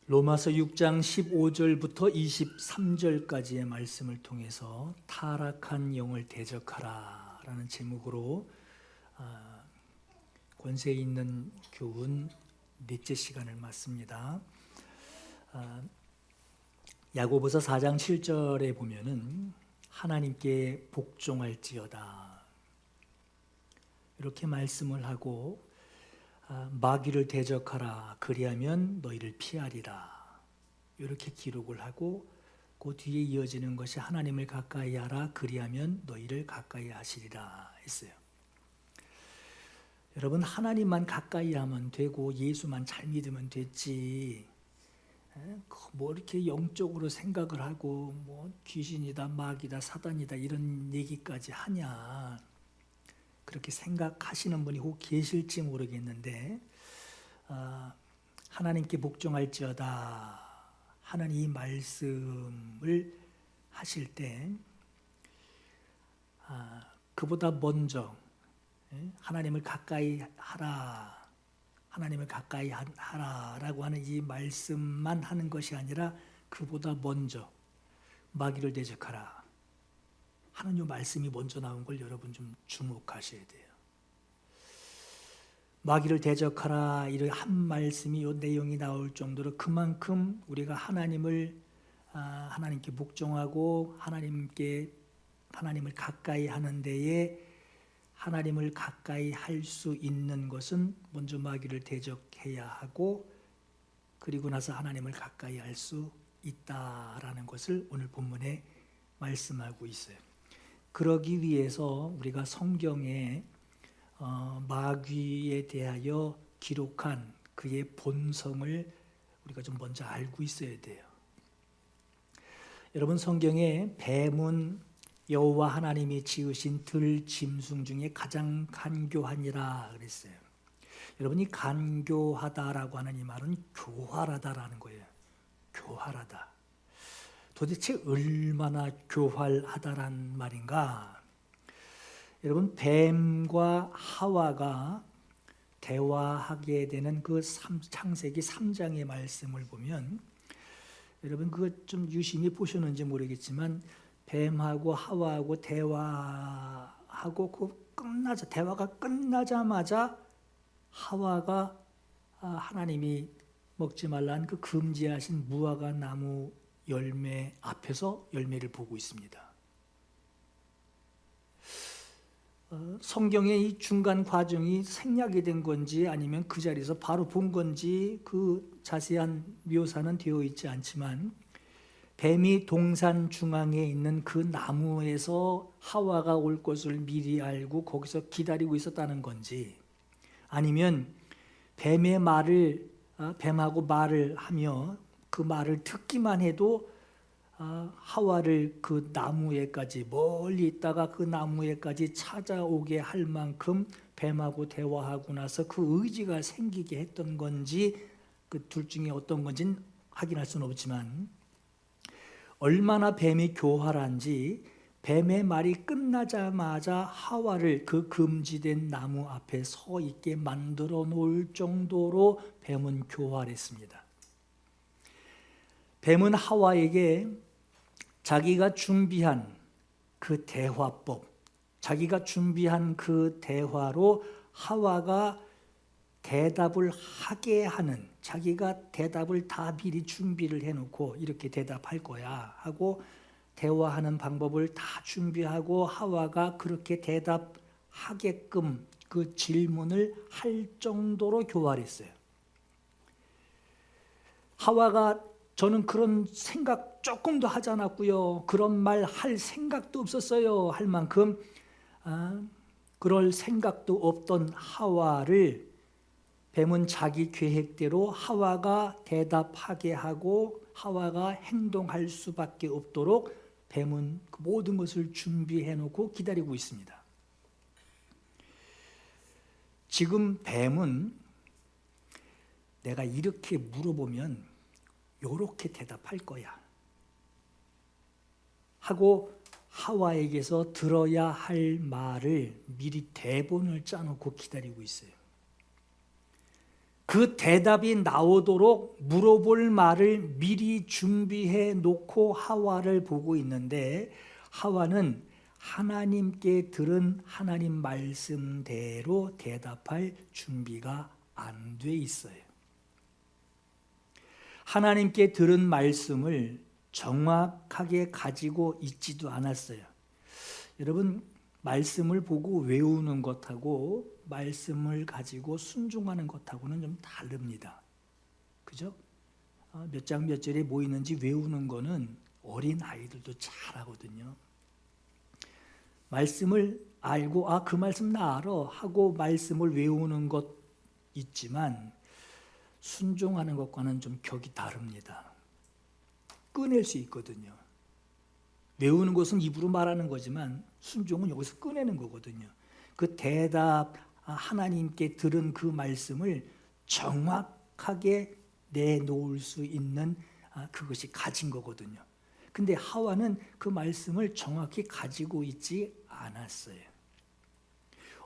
로마서 6장 15절부터 23절까지의 말씀을 통해서 타락한 영을 대적하라 라는 제목으로 권세 있는 교훈 넷째 시간을 맞습니다. 야고보서 4장 7절에 보면은 하나님께 복종할지어다 이렇게 말씀을 하고 마귀를 대적하라 그리하면 너희를 피하리라 이렇게 기록을 하고 그 뒤에 이어지는 것이 하나님을 가까이 하라 그리하면 너희를 가까이 하시리라 했어요. 여러분, 하나님만 가까이 하면 되고 예수만 잘 믿으면 됐지 뭐 이렇게 영적으로 생각을 하고 뭐 귀신이다 마귀다 사단이다 이런 얘기까지 하냐, 그렇게 생각하시는 분이 혹 계실지 모르겠는데 하나님께 복종할지어다 하는 이 말씀을 하실 때 그보다 먼저 하나님을 가까이 하라, 하나님을 가까이 하라라고 하는 이 말씀만 하는 것이 아니라 그보다 먼저 마귀를 대적하라 하는 이 말씀이 먼저 나온 걸 여러분 좀 주목하셔야 돼요. 마귀를 대적하라 이런 한 말씀이 이 내용이 나올 정도로 그만큼 우리가 하나님께 복종하고 하나님을 가까이 하는 데에 하나님을 가까이 할 수 있는 것은 먼저 마귀를 대적해야 하고 그리고 나서 하나님을 가까이 할 수 있다라는 것을 오늘 본문에 말씀하고 있어요. 그러기 위해서 우리가 성경에 마귀에 대하여 기록한 그의 본성을 우리가 좀 먼저 알고 있어야 돼요. 여러분, 성경에 뱀은 여호와 하나님이 지으신 들 짐승 중에 가장 간교하니라 그랬어요. 여러분, 이 간교하다라고 하는 이 말은 교활하다라는 거예요. 교활하다. 도대체 얼마나 교활하다란 말인가? 여러분, 뱀과 하와가 대화하게 되는 그 창세기 3장의 말씀을 보면 여러분 그거 좀 유심히 보셨는지 모르겠지만 뱀하고 하와하고 대화하고 대화가 끝나자마자 하와가 하나님이 먹지 말라는 그 금지하신 무화과 나무 열매 앞에서 열매를 보고 있습니다. 성경의 이 중간 과정이 생략이 된 건지 아니면 그 자리에서 바로 본 건지 그 자세한 묘사는 되어 있지 않지만 뱀이 동산 중앙에 있는 그 나무에서 하와가 올 것을 미리 알고 거기서 기다리고 있었다는 건지 아니면 뱀하고 말을 하며 그 말을 듣기만 해도 하와를 그 나무에까지 멀리 있다가 그 나무에까지 찾아오게 할 만큼 뱀하고 대화하고 나서 그 의지가 생기게 했던 건지 그 둘 중에 어떤 건지는 확인할 수는 없지만 얼마나 뱀이 교활한지 뱀의 말이 끝나자마자 하와를 그 금지된 나무 앞에 서 있게 만들어 놓을 정도로 뱀은 교활했습니다. 뱀은 하와에게 자기가 준비한 그 대화법, 자기가 준비한 그 대화로 하와가 대답을 하게 하는, 자기가 대답을 다 미리 준비를 해놓고 이렇게 대답할 거야 하고 대화하는 방법을 다 준비하고 하와가 그렇게 대답하게끔 그 질문을 할 정도로 교활했어요. 하와가 저는 그런 생각 조금도 하지 않았고요. 그런 말 할 생각도 없었어요. 할 만큼 그럴 생각도 없던 하와를 뱀은 자기 계획대로 하와가 대답하게 하고 하와가 행동할 수밖에 없도록 뱀은 그 모든 것을 준비해 놓고 기다리고 있습니다. 지금 뱀은 내가 이렇게 물어보면 요렇게 대답할 거야 하고 하와에게서 들어야 할 말을 미리 대본을 짜놓고 기다리고 있어요. 그 대답이 나오도록 물어볼 말을 미리 준비해 놓고 하와를 보고 있는데, 하와는 하나님께 들은 하나님 말씀대로 대답할 준비가 안 돼 있어요. 하나님께 들은 말씀을 정확하게 가지고 있지도 않았어요. 여러분, 말씀을 보고 외우는 것하고 말씀을 가지고 순종하는 것하고는 좀 다릅니다. 그죠? 몇 장 몇 절에 뭐 있는지 외우는 거는 어린 아이들도 잘하거든요. 말씀을 알고 그 말씀 나 알아 하고 말씀을 외우는 것 있지만 순종하는 것과는 좀 격이 다릅니다. 꺼낼 수 있거든요. 외우는 것은 입으로 말하는 거지만 순종은 여기서 꺼내는 거거든요. 그 대답, 하나님께 들은 그 말씀을 정확하게 내놓을 수 있는 그것이 가진 거거든요. 근데 하와는 그 말씀을 정확히 가지고 있지 않았어요.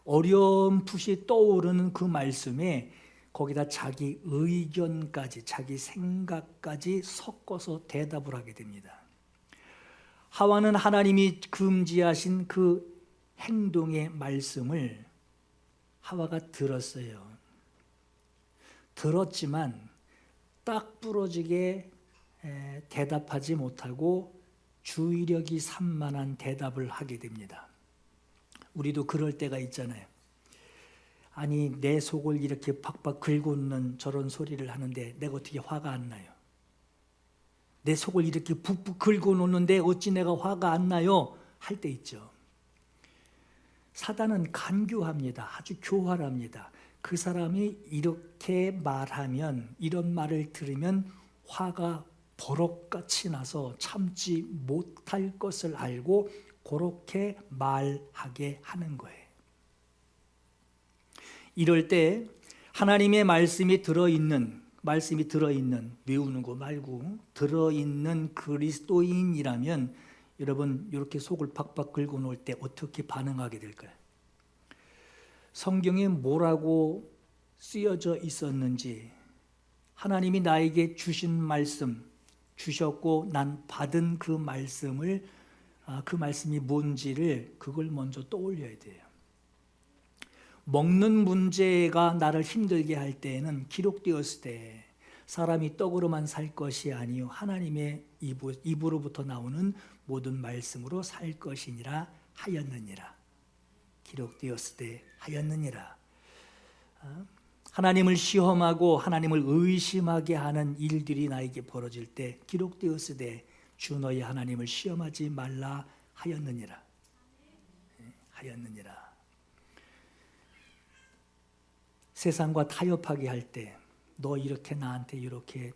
어렴풋이 떠오르는 그 말씀에 거기다 자기 의견까지, 자기 생각까지 섞어서 대답을 하게 됩니다. 하와는 하나님이 금지하신 그 행동의 말씀을 하와가 들었어요. 들었지만 딱 부러지게 대답하지 못하고 주의력이 산만한 대답을 하게 됩니다. 우리도 그럴 때가 있잖아요. 아니, 내 속을 이렇게 팍팍 긁어놓는 저런 소리를 하는데 내가 어떻게 화가 안 나요? 내 속을 이렇게 푹푹 긁어놓는데 어찌 내가 화가 안 나요? 할 때 있죠. 사단은 간교합니다. 아주 교활합니다. 그 사람이 이렇게 말하면, 이런 말을 들으면 화가 버럭같이 나서 참지 못할 것을 알고 그렇게 말하게 하는 거예요. 이럴 때 하나님의 말씀이 들어있는, 외우는 거 말고 들어있는 그리스도인이라면 여러분, 이렇게 속을 팍팍 긁어놓을 때 어떻게 반응하게 될까요? 성경에 뭐라고 쓰여져 있었는지, 하나님이 나에게 주신 말씀, 주셨고 난 받은 그 말씀을, 그 말씀이 뭔지를 그걸 먼저 떠올려야 돼요. 먹는 문제가 나를 힘들게 할 때에는 기록되었을 때 사람이 떡으로만 살 것이 아니요 하나님의 입으로부터 나오는 모든 말씀으로 살 것이니라 하였느니라. 기록되었을 때 하였느니라. 하나님을 시험하고 하나님을 의심하게 하는 일들이 나에게 벌어질 때 기록되었을 때 주 너희 하나님을 시험하지 말라 하였느니라. 하였느니라. 세상과 타협하게 할 때 너 이렇게 나한테 이렇게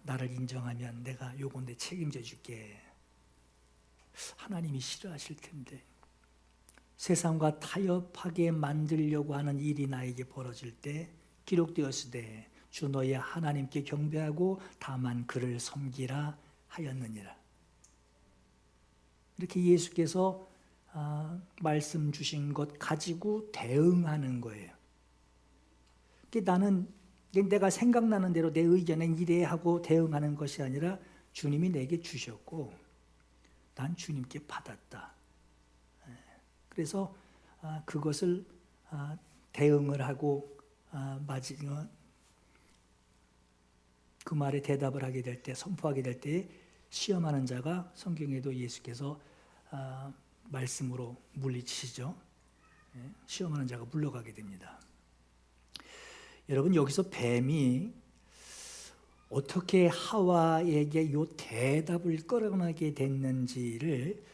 나를 인정하면 내가 요건 내 책임져 줄게. 하나님이 싫어하실 텐데. 세상과 타협하게 만들려고 하는 일이 나에게 벌어질 때 기록되었을 때 주 너의 하나님께 경배하고 다만 그를 섬기라 하였느니라. 이렇게 예수께서 말씀 주신 것 가지고 대응하는 거예요. 나는 내가 생각나는 대로 내 의견은 이래 하고 대응하는 것이 아니라 주님이 내게 주셨고 난 주님께 받았다. 그래서 그것을 대응을 하고 그 말에 대답을 하게 될 때, 선포하게 될 때 시험하는 자가 성경에도 예수께서 말씀으로 물리치시죠. 시험하는 자가 물러가게 됩니다. 여러분, 여기서 뱀이 어떻게 하와에게 이 대답을 끌어내게 됐는지를,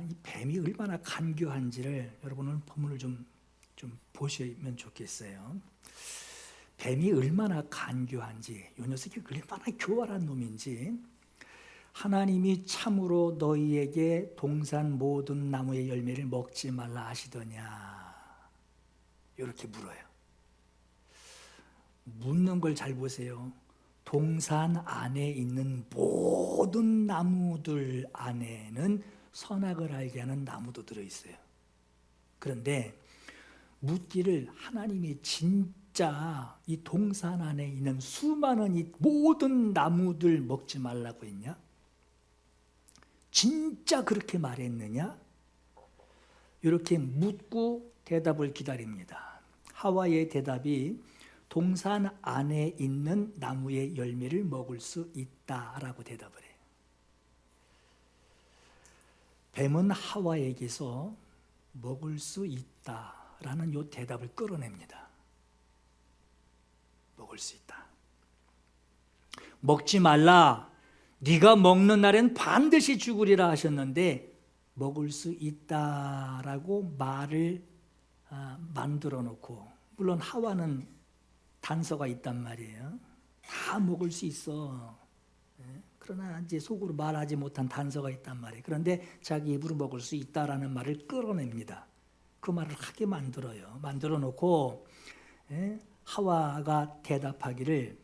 이 뱀이 얼마나 간교한지를 여러분은 본문을 좀 보시면 좋겠어요. 뱀이 얼마나 간교한지, 이 녀석이 얼마나 교활한 놈인지, 하나님이 참으로 너희에게 동산 모든 나무의 열매를 먹지 말라 하시더냐, 이렇게 물어요. 묻는 걸 잘 보세요. 동산 안에 있는 모든 나무들 안에는 선악을 알게 하는 나무도 들어있어요. 그런데 묻기를 하나님이 진짜 이 동산 안에 있는 수많은 이 모든 나무들 먹지 말라고 했냐? 진짜 그렇게 말했느냐? 이렇게 묻고 대답을 기다립니다. 하와의 대답이 동산 안에 있는 나무의 열매를 먹을 수 있다라고 대답을 해요. 뱀은 하와에게서 먹을 수 있다라는 이 대답을 끌어냅니다. 먹을 수 있다. 먹지 말라. 네가 먹는 날엔 반드시 죽으리라 하셨는데 먹을 수 있다라고 말을 만들어 놓고, 물론 하와는 단서가 있단 말이에요. 다 먹을 수 있어. 그러나 이제 속으로 말하지 못한 단서가 있단 말이에요. 그런데 자기 입으로 먹을 수 있다라는 말을 끌어냅니다. 그 말을 하게 만들어요. 만들어 놓고 하와가 대답하기를,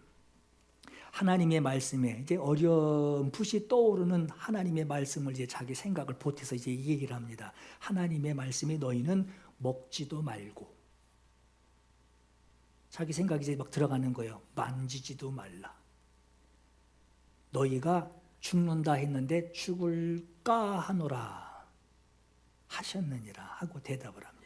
하나님의 말씀에 이제 어렴풋이 떠오르는 하나님의 말씀을 이제 자기 생각을 보태서 이제 이 얘기를 합니다. 하나님의 말씀이 너희는 먹지도 말고, 자기 생각이 이제 막 들어가는 거예요. 만지지도 말라. 너희가 죽는다 했는데 죽을까 하노라 하셨느니라 하고 대답을 합니다.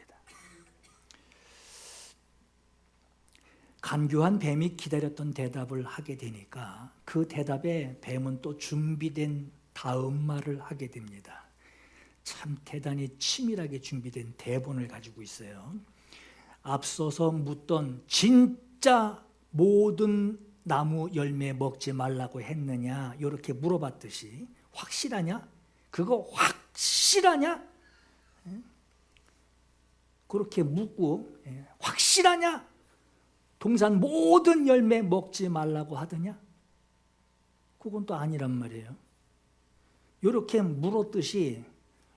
간교한 뱀이 기다렸던 대답을 하게 되니까 그 대답에 뱀은 또 준비된 다음 말을 하게 됩니다. 참 대단히 치밀하게 준비된 대본을 가지고 있어요. 앞서서 묻던 진짜 모든 나무 열매 먹지 말라고 했느냐 이렇게 물어봤듯이, 확실하냐? 그거 확실하냐? 그렇게 묻고, 확실하냐? 동산 모든 열매 먹지 말라고 하더냐? 그건 또 아니란 말이에요. 이렇게 물었듯이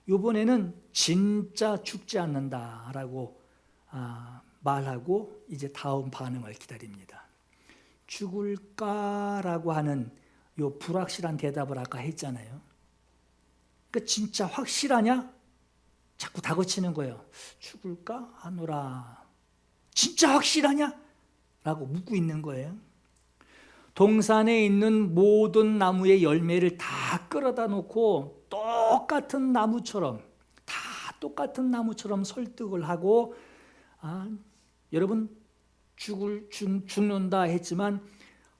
이번에는 진짜 죽지 않는다라고 말하고 이제 다음 반응을 기다립니다. 죽을까라고 하는 요 불확실한 대답을 아까 했잖아요. 그 진짜 확실하냐? 자꾸 다그치는 거예요. 죽을까 하노라. 진짜 확실하냐? 라고 묻고 있는 거예요. 동산에 있는 모든 나무의 열매를 다 끌어다 놓고 똑같은 나무처럼 설득을 하고, 여러분 죽는다 했지만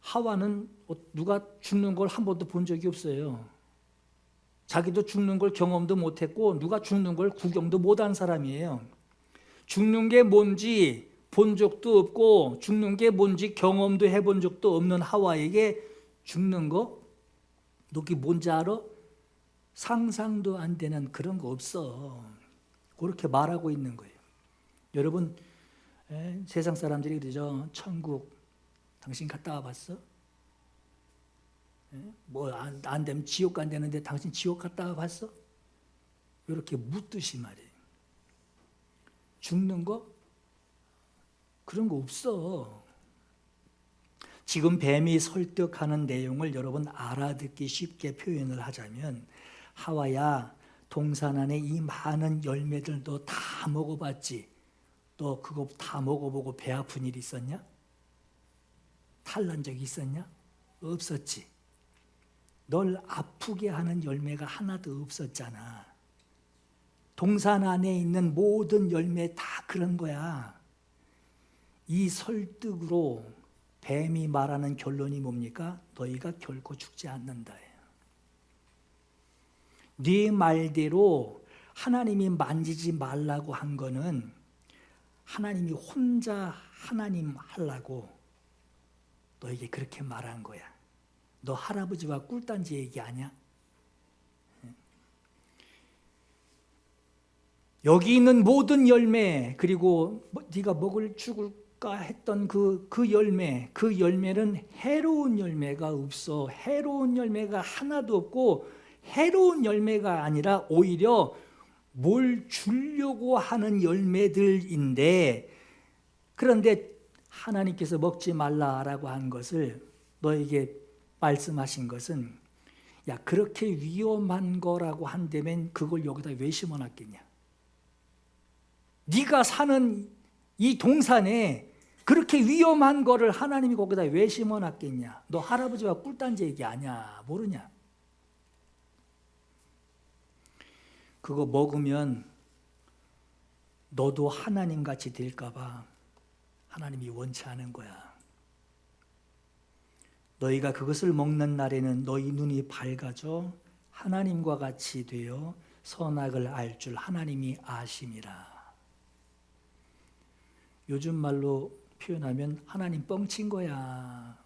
하와는 누가 죽는 걸 한 번도 본 적이 없어요. 자기도 죽는 걸 경험도 못했고 누가 죽는 걸 구경도 못한 사람이에요. 죽는 게 뭔지 본 적도 없고 죽는 게 뭔지 경험도 해본 적도 없는 하와에게 죽는 거, 너 그게 뭔지 알아? 상상도 안 되는 그런 거 없어. 그렇게 말하고 있는 거예요. 여러분, 세상 사람들이 그러죠. 천국 당신 갔다 와봤어? 뭐 안 되면 지옥 간다는데 당신 지옥 갔다 와봤어? 이렇게 묻듯이 말이에요. 죽는 거? 그런 거 없어. 지금 뱀이 설득하는 내용을 여러분 알아듣기 쉽게 표현을 하자면, 하와야, 동산 안에 이 많은 열매들 너 다 먹어봤지? 너 그거 다 먹어보고 배 아픈 일 있었냐? 탈난 적 있었냐? 없었지. 널 아프게 하는 열매가 하나도 없었잖아. 동산 안에 있는 모든 열매 다 그런 거야. 이 설득으로 뱀이 말하는 결론이 뭡니까? 너희가 결코 죽지 않는다예요. 네 말대로 하나님이 만지지 말라고 한 거는 하나님이 혼자 하나님 하려고 너에게 그렇게 말한 거야. 너 할아버지와 꿀단지 얘기 아니야? 여기 있는 모든 열매, 그리고 네가 먹을 죽을까 했던 그 열매는 해로운 열매가 없어. 해로운 열매가 하나도 없고, 해로운 열매가 아니라 오히려 뭘 주려고 하는 열매들인데, 그런데 하나님께서 먹지 말라라고 한 것을 너에게 말씀하신 것은, 야, 그렇게 위험한 거라고 한다면 그걸 여기다 왜 심어놨겠냐? 네가 사는 이 동산에 그렇게 위험한 거를 하나님이 거기다 왜 심어놨겠냐? 너 할아버지가 꿀단지 얘기 아냐? 모르냐? 그거 먹으면 너도 하나님같이 될까 봐 하나님이 원치 않은 거야. 너희가 그것을 먹는 날에는 너희 눈이 밝아져 하나님과 같이 되어 선악을 알 줄 하나님이 아심이라. 요즘 말로 표현하면 하나님 뻥친 거야.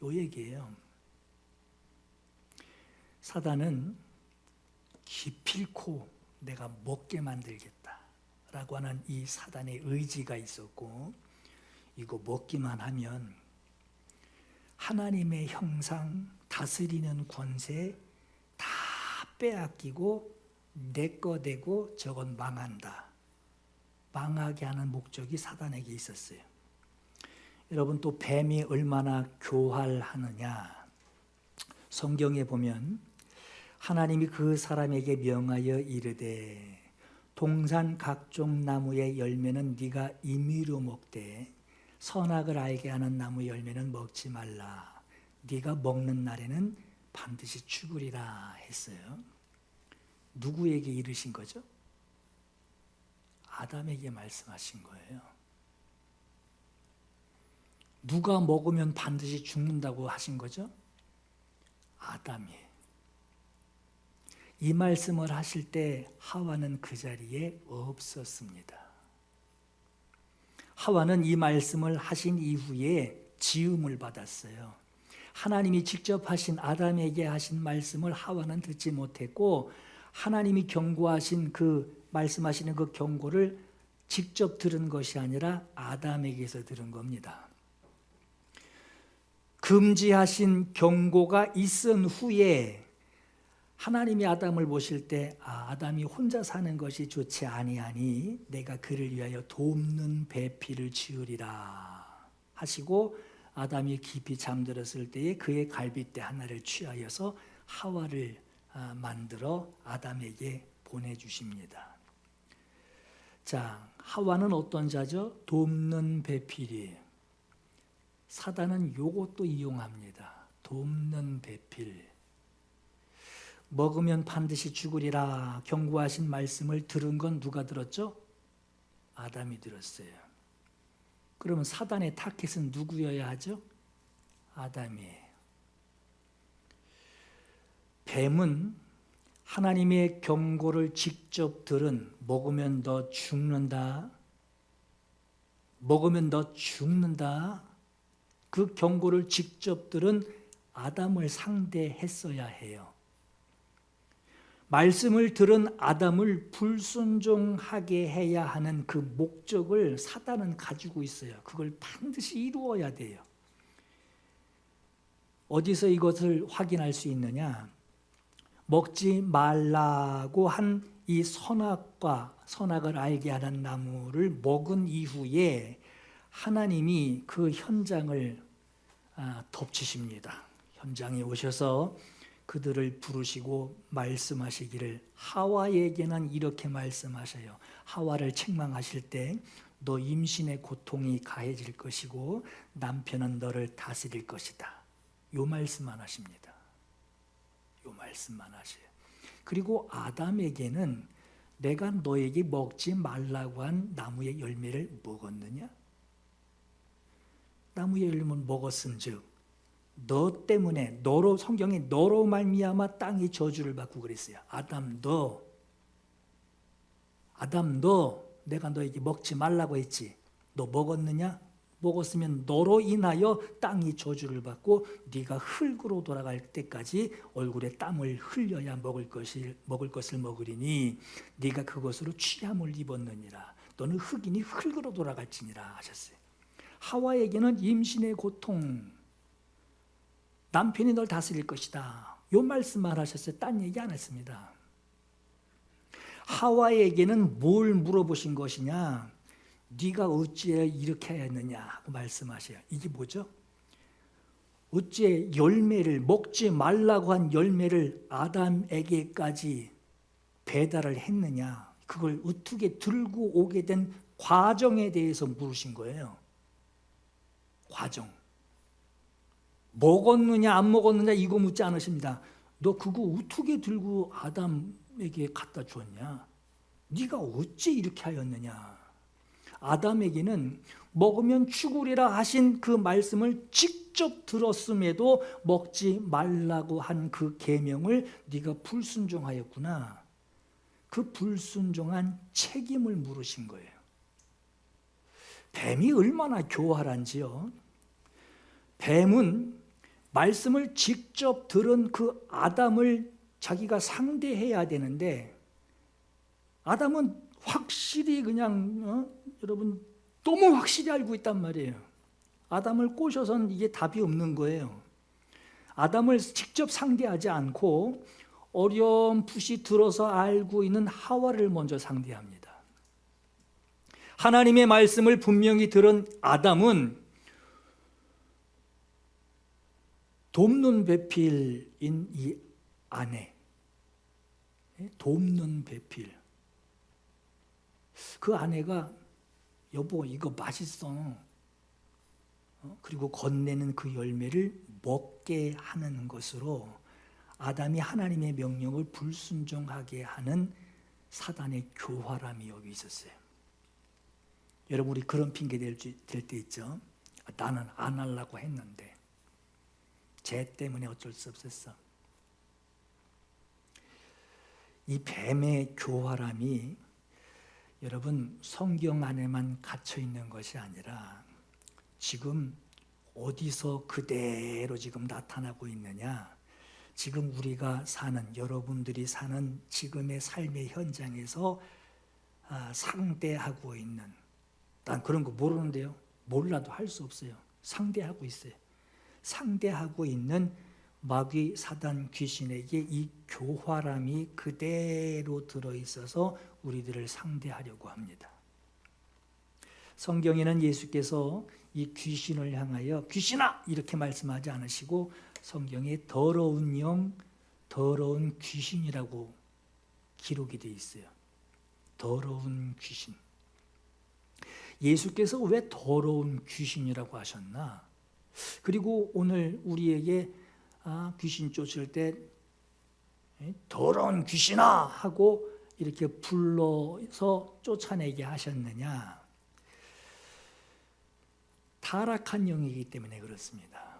요 얘기예요. 사단은 기필코 내가 먹게 만들겠다 라고 하는 이 사단의 의지가 있었고, 이거 먹기만 하면 하나님의 형상, 다스리는 권세 다 빼앗기고 내 거 되고 저건 망한다. 망하게 하는 목적이 사단에게 있었어요. 여러분, 또 뱀이 얼마나 교활하느냐. 성경에 보면 하나님이 그 사람에게 명하여 이르되 동산 각종 나무의 열매는 네가 임의로 먹되 선악을 알게 하는 나무 열매는 먹지 말라. 네가 먹는 날에는 반드시 죽으리라 했어요. 누구에게 이르신 거죠? 아담에게 말씀하신 거예요. 누가 먹으면 반드시 죽는다고 하신 거죠? 아담이. 이 말씀을 하실 때 하와는 그 자리에 없었습니다. 하와는 이 말씀을 하신 이후에 지음을 받았어요. 하나님이 직접 하신 아담에게 하신 말씀을 하와는 듣지 못했고, 하나님이 경고하신 말씀하시는 그 경고를 직접 들은 것이 아니라 아담에게서 들은 겁니다. 금지하신 경고가 있은 후에 하나님이 아담을 보실 때 아담이 혼자 사는 것이 좋지 아니하니 내가 그를 위하여 돕는 배필을 지으리라 하시고, 아담이 깊이 잠들었을 때에 그의 갈빗대 하나를 취하여서 하와를 만들어 아담에게 보내주십니다. 자, 하와는 어떤 자죠? 돕는 배필이에요. 사단은 요것도 이용합니다. 돕는 배필. 먹으면 반드시 죽으리라 경고하신 말씀을 들은 건 누가 들었죠? 아담이 들었어요. 그러면 사단의 타겟은 누구여야 하죠? 아담이에요. 뱀은 하나님의 경고를 직접 들은 먹으면 너 죽는다, 먹으면 너 죽는다, 그 경고를 직접 들은 아담을 상대했어야 해요. 말씀을 들은 아담을 불순종하게 해야 하는 그 목적을 사단은 가지고 있어요. 그걸 반드시 이루어야 돼요. 어디서 이것을 확인할 수 있느냐? 먹지 말라고 한 이 선악을 알게 하는 나무를 먹은 이후에 하나님이 그 현장을 덮치십니다. 현장에 오셔서 그들을 부르시고 말씀하시기를, 하와에게는 이렇게 말씀하셔요. 하와를 책망하실 때 너 임신의 고통이 가해질 것이고 남편은 너를 다스릴 것이다. 요 말씀만 하십니다. 요 말씀만 하셔요. 그리고 아담에게는 내가 너에게 먹지 말라고 한 나무의 열매를 먹었느냐? 나무의 열매를 먹었은즉 너 때문에, 너로, 성경에 너로 말미암아 땅이 저주를 받고 그랬어요. 아담 너 내가 너에게 먹지 말라고 했지. 너 먹었느냐? 먹었으면 너로 인하여 땅이 저주를 받고 네가 흙으로 돌아갈 때까지 얼굴에 땀을 흘려야 먹을 것을 먹으리니 네가 그것으로 취함을 입었느니라. 너는 흙이니 흙으로 돌아갈지니라 하셨어요. 하와에게는 임신의 고통, 남편이 널 다스릴 것이다. 요 말씀만 하셨어요. 딴 얘기 안 했습니다. 하와에게는 뭘 물어보신 것이냐? 네가 어찌해 이렇게 했느냐 하고 말씀하셔요. 이게 뭐죠? 어찌해 열매를, 먹지 말라고 한 열매를 아담에게까지 배달을 했느냐? 그걸 어떻게 들고 오게 된 과정에 대해서 물으신 거예요. 과정. 먹었느냐 안 먹었느냐 이거 묻지 않으십니다. 너 그거 어떻게 들고 아담에게 갖다 주었냐? 네가 어찌 이렇게 하였느냐? 아담에게는 먹으면 죽으리라 하신 그 말씀을 직접 들었음에도 먹지 말라고 한 그 계명을 네가 불순종하였구나. 그 불순종한 책임을 물으신 거예요. 뱀이 얼마나 교활한지요. 뱀은 말씀을 직접 들은 그 아담을 자기가 상대해야 되는데 아담은 확실히 그냥 여러분 너무 확실히 알고 있단 말이에요. 아담을 꼬셔선 이게 답이 없는 거예요. 아담을 직접 상대하지 않고 어렴풋이 들어서 알고 있는 하와를 먼저 상대합니다. 하나님의 말씀을 분명히 들은 아담은 돕는 배필인 이 아내, 돕는 배필. 그 아내가 여보 이거 맛있어. 그리고 건네는 그 열매를 먹게 하는 것으로 아담이 하나님의 명령을 불순종하게 하는 사단의 교활함이 여기 있었어요. 여러분 우리 그런 핑계 될 때 있죠. 나는 안 하려고 했는데 쟤 때문에 어쩔 수 없었어. 이 뱀의 교활함이 여러분 성경 안에만 갇혀 있는 것이 아니라 지금 어디서 그대로 지금 나타나고 있느냐? 지금 우리가 사는 여러분들이 사는 지금의 삶의 현장에서 상대하고 있는, 난 그런 거 모르는데요. 몰라도 할 수 없어요. 상대하고 있어요. 상대하고 있는 마귀 사단 귀신에게 이 교활함이 그대로 들어있어서 우리들을 상대하려고 합니다. 성경에는 예수께서 이 귀신을 향하여 귀신아! 이렇게 말씀하지 않으시고 성경에 더러운 영, 더러운 귀신이라고 기록이 되어 있어요. 더러운 귀신. 예수께서 왜 더러운 귀신이라고 하셨나? 그리고 오늘 우리에게 귀신 쫓을 때 더러운 귀신아 하고 이렇게 불러서 쫓아내게 하셨느냐? 타락한 영이기 때문에 그렇습니다.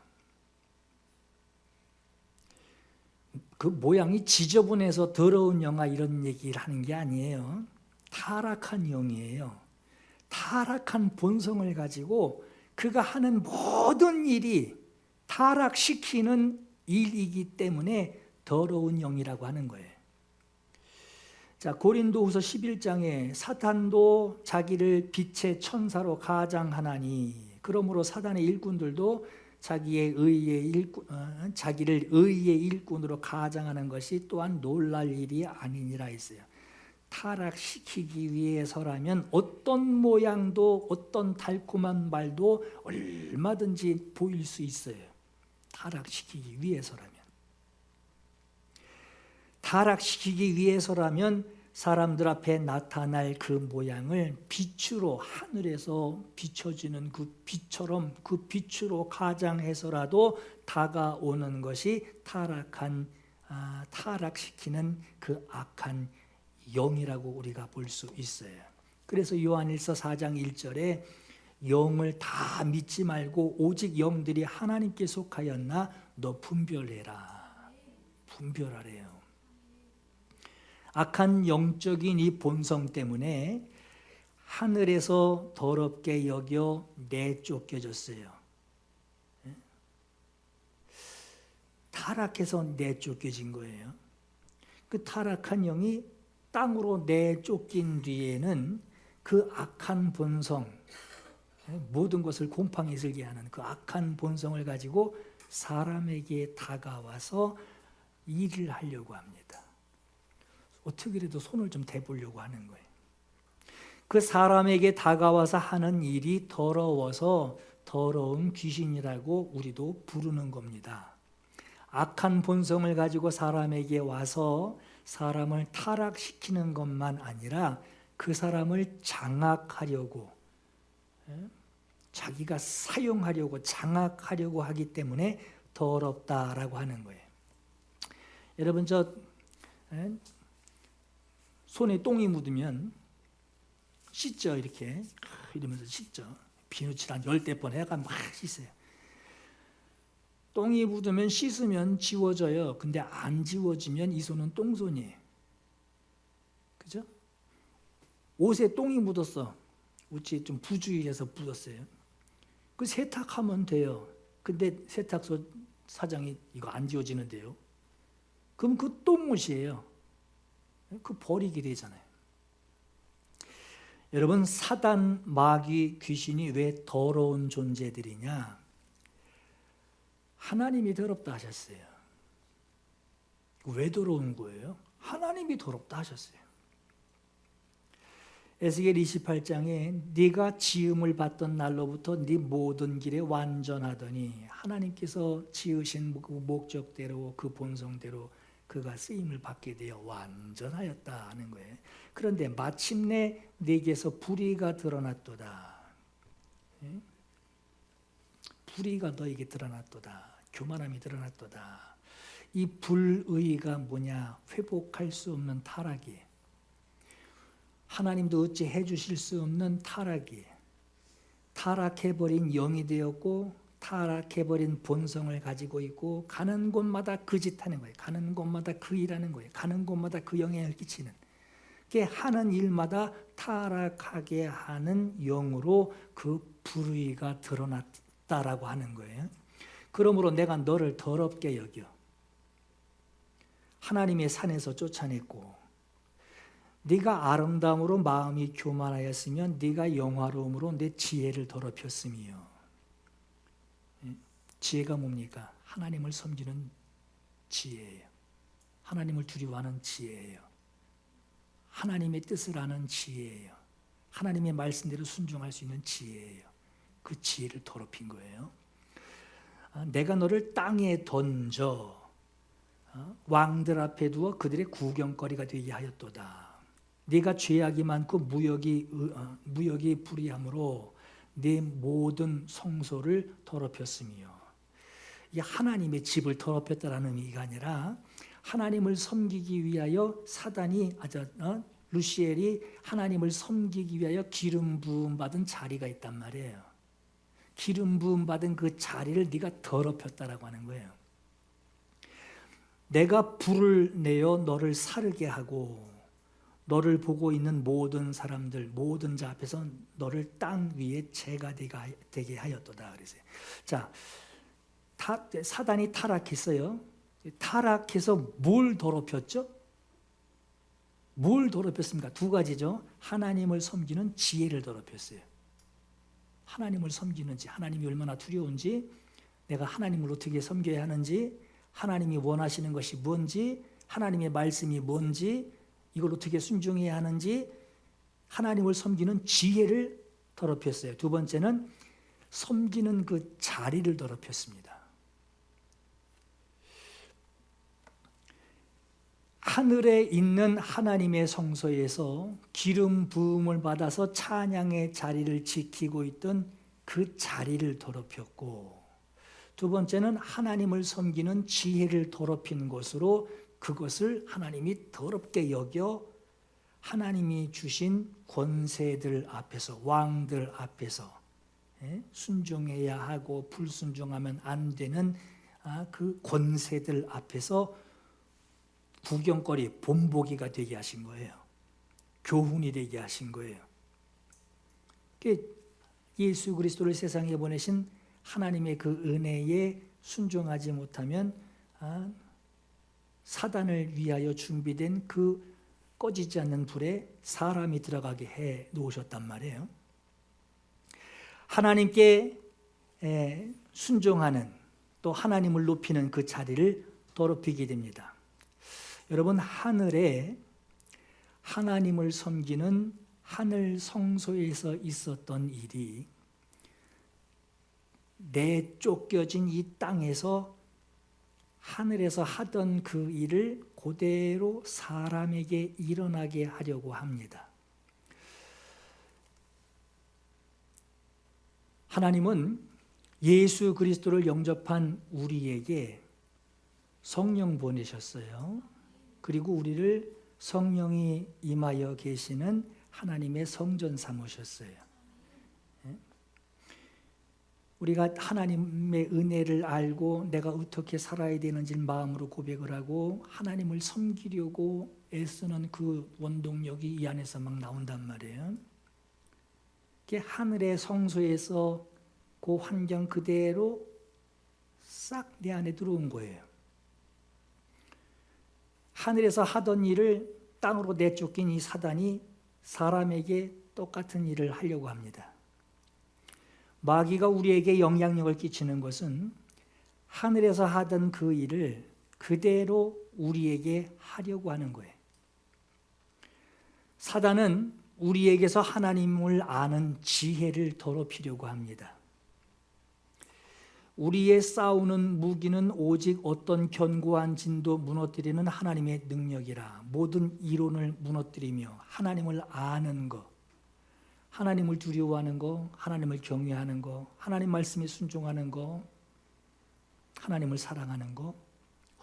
그 모양이 지저분해서 더러운 영아 이런 얘기를 하는 게 아니에요. 타락한 영이에요. 타락한 본성을 가지고 그가 하는 모든 일이 타락시키는 일이기 때문에 더러운 영이라고 하는 거예요. 자, 고린도후서 11장에 사탄도 자기를 빛의 천사로 가장하나니 그러므로 사단의 일꾼들도 자기를 의의 일꾼으로 가장하는 것이 또한 놀랄 일이 아니니라 했어요. 타락시키기 위해서라면 어떤 모양도 어떤 달콤한 말도 얼마든지 보일 수 있어요. 타락시키기 위해서라면. 타락시키기 위해서라면 사람들 앞에 나타날 그 모양을 빛으로 하늘에서 비춰지는 그 빛처럼 그 빛으로 가장해서라도 다가오는 것이 타락시키는 그 악한 영이라고 우리가 볼 수 있어요. 그래서 요한일서 4장 1절에 영을 다 믿지 말고 오직 영들이 하나님께 속하였나 너 분별해라. 분별하래요. 악한 영적인 이 본성 때문에 하늘에서 더럽게 여겨 내쫓겨졌어요. 타락해서 내쫓겨진 거예요. 그 타락한 영이 땅으로 내쫓긴 뒤에는 그 악한 본성, 모든 것을 곰팡이 슬게 하는 그 악한 본성을 가지고 사람에게 다가와서 일을 하려고 합니다. 어떻게라도 손을 좀 대보려고 하는 거예요. 그 사람에게 다가와서 하는 일이 더러워서 더러운 귀신이라고 우리도 부르는 겁니다. 악한 본성을 가지고 사람에게 와서 사람을 타락시키는 것만 아니라 그 사람을 장악하려고 자기가 사용하려고 장악하려고 하기 때문에 더럽다라고 하는 거예요. 여러분 손에 똥이 묻으면 씻죠. 이렇게 이러면서 씻죠. 비누칠 한 10대 번 해가 막 씻어요. 똥이 묻으면 씻으면 지워져요. 근데 안 지워지면 이 손은 똥손이에요. 그죠? 옷에 똥이 묻었어. 옷이 좀 부주의해서 묻었어요. 그 세탁하면 돼요. 근데 세탁소 사장이 이거 안 지워지는데요. 그럼 그 똥옷이에요. 그 버리게 되잖아요. 여러분, 사단, 마귀, 귀신이 왜 더러운 존재들이냐? 하나님이 더럽다 하셨어요. 왜 더러운 거예요? 하나님이 더럽다 하셨어요. 에스겔 28장에 네가 지음을 받던 날로부터 네 모든 길에 완전하더니 하나님께서 지으신 그 목적대로 그 본성대로 그가 쓰임을 받게 되어 완전하였다 하는 거예요. 그런데 마침내 네게서 불의가 드러났도다. 불의가 너에게 드러났도다. 교만함이 드러났도다. 이 불의가 뭐냐? 회복할 수 없는 타락이에요. 하나님도 어찌 해주실 수 없는 타락이에요. 타락해버린 영이 되었고 타락해버린 본성을 가지고 있고 가는 곳마다 그 짓 하는 거예요. 가는 곳마다 그 일하는 거예요. 가는 곳마다 그 영향을 끼치는. 그게 하는 일마다 타락하게 하는 영으로 그 불의가 드러났다라고 하는 거예요. 그러므로 내가 너를 더럽게 여겨. 하나님의 산에서 쫓아냈고 네가 아름다움으로 마음이 교만하였으면 네가 영화로움으로 내 지혜를 더럽혔으며. 지혜가 뭡니까? 하나님을 섬기는 지혜예요. 하나님을 두려워하는 지혜예요. 하나님의 뜻을 아는 지혜예요. 하나님의 말씀대로 순종할 수 있는 지혜예요. 그 지혜를 더럽힌 거예요. 내가 너를 땅에 던져 왕들 앞에 두어 그들의 구경거리가 되게 하였도다. 네가 죄악이 많고 무역이 불의함으로 네 모든 성소를 더럽혔으며. 이게 하나님의 집을 더럽혔다라는 의미가 아니라 하나님을 섬기기 위하여 사단이 루시엘이 하나님을 섬기기 위하여 기름 부음 받은 자리가 있단 말이에요. 기름 부음 받은 그 자리를 네가 더럽혔다라고 하는 거예요. 내가 불을 내어 너를 사르게 하고 너를 보고 있는 모든 사람들, 모든 자 앞에서 너를 땅 위에 재가 되게 하였도다. 그랬어요. 자, 사단이 타락했어요. 타락해서 뭘 더럽혔죠? 뭘 더럽혔습니까? 두 가지죠. 하나님을 섬기는 지혜를 더럽혔어요. 하나님을 섬기는지, 하나님이 얼마나 두려운지, 내가 하나님을 어떻게 섬겨야 하는지, 하나님이 원하시는 것이 뭔지, 하나님의 말씀이 뭔지, 이걸 어떻게 순종해야 하는지, 하나님을 섬기는 지혜를 더럽혔어요. 두 번째는 섬기는 그 자리를 더럽혔습니다. 하늘에 있는 하나님의 성소에서 기름 부음을 받아서 찬양의 자리를 지키고 있던 그 자리를 더럽혔고, 두 번째는 하나님을 섬기는 지혜를 더럽힌 것으로 그것을 하나님이 더럽게 여겨 하나님이 주신 권세들 앞에서, 왕들 앞에서 순종해야 하고 불순종하면 안 되는 그 권세들 앞에서 구경거리, 본보기가 되게 하신 거예요. 교훈이 되게 하신 거예요. 예수 그리스도를 세상에 보내신 하나님의 그 은혜에 순종하지 못하면 사단을 위하여 준비된 그 꺼지지 않는 불에 사람이 들어가게 해 놓으셨단 말이에요. 하나님께 순종하는, 또 하나님을 높이는 그 자리를 더럽히게 됩니다. 여러분, 하늘에 하나님을 섬기는 하늘 성소에서 있었던 일이 내쫓겨진 이 땅에서 하늘에서 하던 그 일을 그대로 사람에게 일어나게 하려고 합니다. 하나님은 예수 그리스도를 영접한 우리에게 성령 보내셨어요. 그리고 우리를 성령이 임하여 계시는 하나님의 성전 삼으셨어요. 우리가 하나님의 은혜를 알고 내가 어떻게 살아야 되는지 마음으로 고백을 하고 하나님을 섬기려고 애쓰는 그 원동력이 이 안에서 막 나온단 말이에요. 이게 하늘의 성소에서 그 환경 그대로 싹 내 안에 들어온 거예요. 하늘에서 하던 일을 땅으로 내쫓긴 이 사단이 사람에게 똑같은 일을 하려고 합니다. 마귀가 우리에게 영향력을 끼치는 것은 하늘에서 하던 그 일을 그대로 우리에게 하려고 하는 거예요. 사단은 우리에게서 하나님을 아는 지혜를 더럽히려고 합니다. 우리의 싸우는 무기는 오직 어떤 견고한 진도 무너뜨리는 하나님의 능력이라. 모든 이론을 무너뜨리며 하나님을 아는 것, 하나님을 두려워하는 것, 하나님을 경외하는 것, 하나님 말씀에 순종하는 것, 하나님을 사랑하는 것,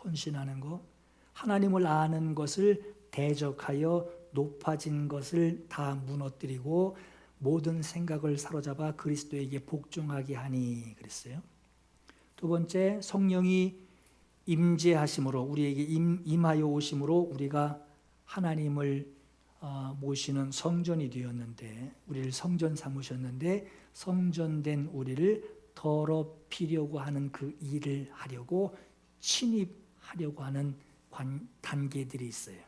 헌신하는 것, 하나님을 아는 것을 대적하여 높아진 것을 다 무너뜨리고 모든 생각을 사로잡아 그리스도에게 복종하게 하니 그랬어요. 두 번째, 성령이 임재하심으로 우리에게 임하여 오심으로 우리가 하나님을 모시는 성전이 되었는데, 우리를 성전 삼으셨는데 성전된 우리를 더럽히려고 하는 그 일을 하려고 침입하려고 하는 단계들이 있어요.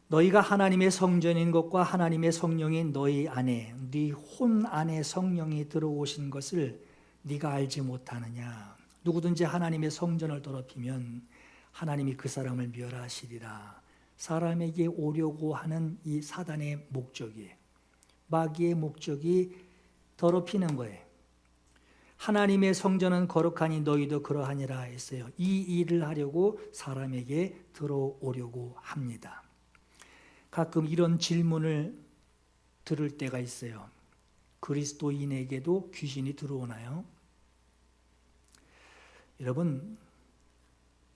너희가 하나님의 성전인 것과 하나님의 성령이 너희 안에, 네 혼 안에 성령이 들어오신 것을 네가 알지 못하느냐. 누구든지 하나님의 성전을 더럽히면 하나님이 그 사람을 멸하시리라. 사람에게 오려고 하는 이 사단의 목적이에요. 마귀의 목적이 더럽히는 거예요. 하나님의 성전은 거룩하니 너희도 그러하니라 했어요. 이 일을 하려고 사람에게 들어오려고 합니다. 가끔 이런 질문을 들을 때가 있어요. 그리스도인에게도 귀신이 들어오나요? 여러분,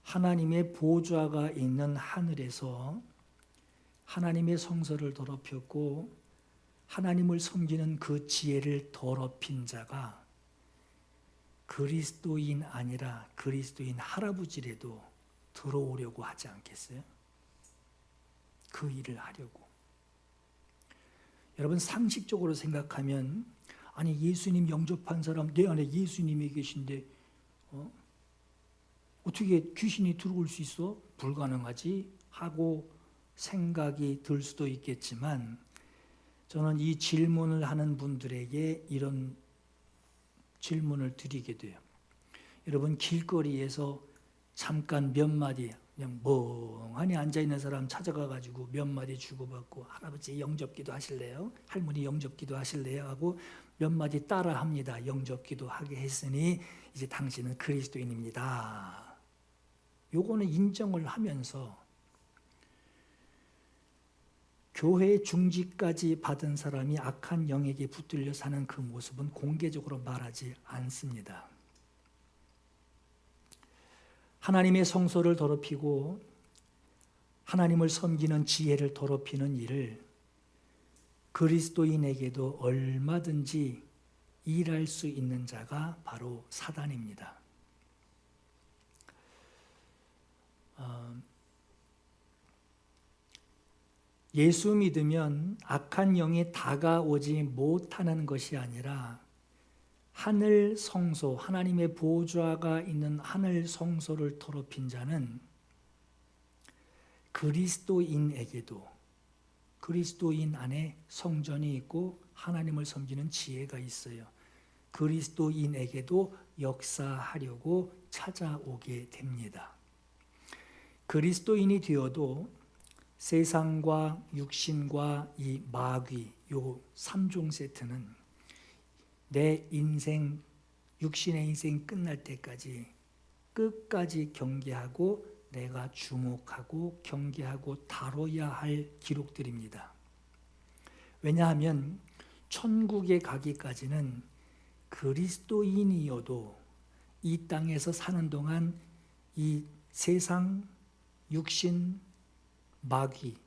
하나님의 보좌가 있는 하늘에서 하나님의 성소를 더럽혔고 하나님을 섬기는 그 지혜를 더럽힌 자가 그리스도인 아니라 그리스도인 할아버지라도 들어오려고 하지 않겠어요? 그 일을 하려고. 여러분, 상식적으로 생각하면 아니 예수님 영접한 사람 내 안에 예수님이 계신데 어떻게 귀신이 들어올 수 있어? 불가능하지 하고 생각이 들 수도 있겠지만, 저는 이 질문을 하는 분들에게 이런 질문을 드리게 돼요. 여러분, 길거리에서 잠깐 몇 마디 그냥 멍하니 앉아있는 사람 찾아가가지고 몇 마디 주고받고 할아버지 영접기도 하실래요? 할머니 영접기도 하실래요? 하고 몇 마디 따라합니다. 영접기도 하게 했으니 이제 당신은 그리스도인입니다. 요거는 인정을 하면서 교회 중직까지 받은 사람이 악한 영에게 붙들려 사는 그 모습은 공개적으로 말하지 않습니다. 하나님의 성소를 더럽히고 하나님을 섬기는 지혜를 더럽히는 일을 그리스도인에게도 얼마든지 일할 수 있는 자가 바로 사단입니다. 예수 믿으면 악한 영이 다가오지 못하는 것이 아니라 하늘 성소, 하나님의 보좌가 있는 하늘 성소를 더럽힌 자는 그리스도인에게도 그리스도인 안에 성전이 있고 하나님을 섬기는 지혜가 있어요. 그리스도인에게도 역사하려고 찾아오게 됩니다. 그리스도인이 되어도 세상과 육신과 이 마귀, 요 3종 세트는 내 인생, 육신의 인생 끝날 때까지 끝까지 경계하고 내가 주목하고 경계하고 다뤄야 할 기록들입니다. 왜냐하면 천국에 가기까지는 그리스도인이어도 이 땅에서 사는 동안 이 세상, 육신, 마귀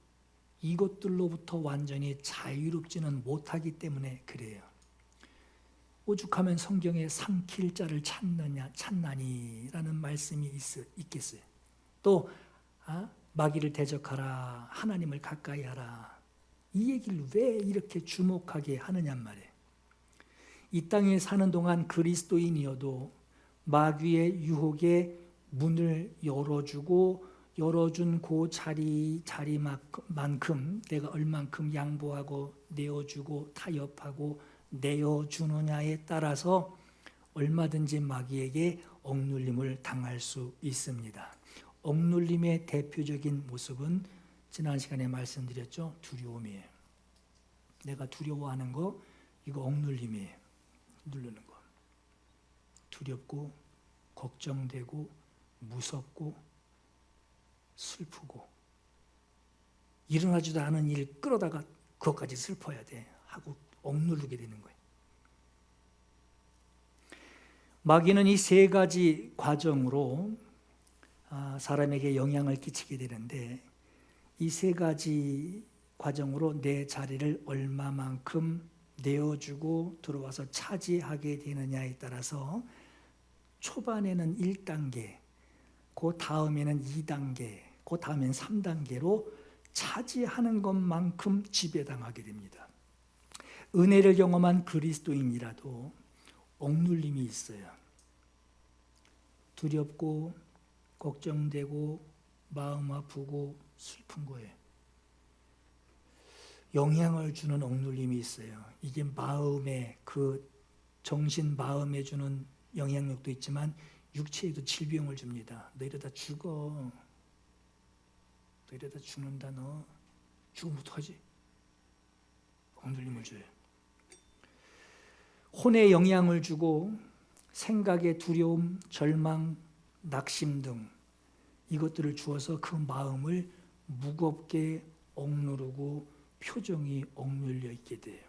이것들로부터 완전히 자유롭지는 못하기 때문에 그래요. 오죽하면 성경에 삼킬 자를 찾나니라는 말씀이 있겠어요. 또 마귀를 대적하라, 하나님을 가까이 하라. 이 얘기를 왜 이렇게 주목하게 하느냐 말이에요. 이 땅에 사는 동안 그리스도인이어도 마귀의 유혹에 문을 열어준 그 자리만큼 내가 얼만큼 양보하고 내어주고 타협하고 내어주느냐에 따라서 얼마든지 마귀에게 억눌림을 당할 수 있습니다. 억눌림의 대표적인 모습은 지난 시간에 말씀드렸죠. 두려움이에요. 내가 두려워하는 거 이거 억눌림이에요. 누르는 거. 두렵고 걱정되고 무섭고 슬프고 일어나지도 않은 일 끌어다가 그것까지 슬퍼야 돼 하고 억누르게 되는 거예요. 마귀는 이 세 가지 과정으로 사람에게 영향을 끼치게 되는데 이 세 가지 과정으로 내 자리를 얼마만큼 내어주고 들어와서 차지하게 되느냐에 따라서 초반에는 1단계, 그 다음에는 2단계, 그 다음에는 3단계로 차지하는 것만큼 지배당하게 됩니다. 은혜를 경험한 그리스도인이라도 억눌림이 있어요. 두렵고 걱정되고 마음 아프고 슬픈 거예요. 영향을 주는 억눌림이 있어요. 이게 마음에 정신 마음에 주는 영향력도 있지만 육체에도 질병을 줍니다. 너 이러다 죽어. 너 이러다 죽는다. 너 죽으면 어떡하지? 억눌림을 줘요. 혼에 영향을 주고 생각의 두려움, 절망, 낙심 등 이것들을 주어서 그 마음을 무겁게 억누르고 표정이 억눌려 있게 돼요.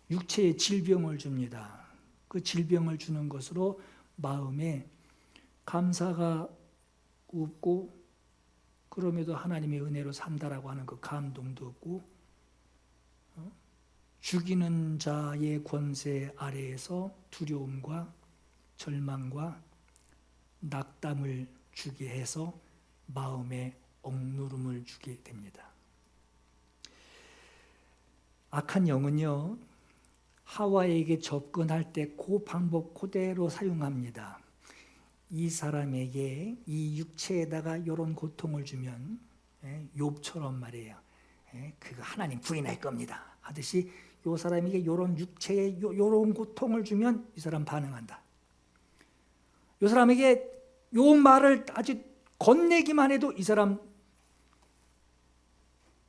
육체에 질병을 줍니다. 그 질병을 주는 것으로 마음에 감사가 없고 그럼에도 하나님의 은혜로 산다라고 하는 그 감동도 없고 죽이는 자의 권세 아래에서 두려움과 절망과 낙담을 주게 해서 마음에 억누름을 주게 됩니다. 악한 영은요, 하와에게 접근할 때 그 방법 그대로 사용합니다. 이 사람에게 이 육체에다가 이런 고통을 주면 욥처럼 말이에요. 그거 하나님 부인할 겁니다 하듯이 이 사람에게 이런 육체에 이런 고통을 주면 이 사람 반응한다. 이 사람에게 이 말을 아주 건네기만 해도 이 사람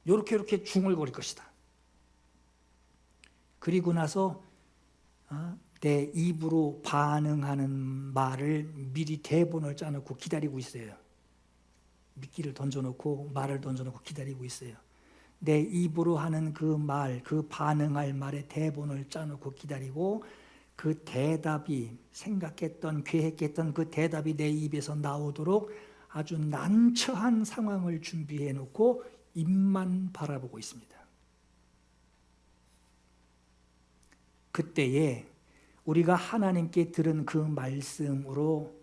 이렇게 중얼거릴 것이다. 그리고 나서 내 입으로 반응하는 말을 미리 대본을 짜놓고 기다리고 있어요. 미끼를 던져놓고 말을 던져놓고 기다리고 있어요. 내 입으로 하는 그 말, 그 반응할 말의 대본을 짜놓고 기다리고 그 대답이 생각했던, 계획했던 그 대답이 내 입에서 나오도록 아주 난처한 상황을 준비해놓고 입만 바라보고 있습니다. 그때에 우리가 하나님께 들은 그 말씀으로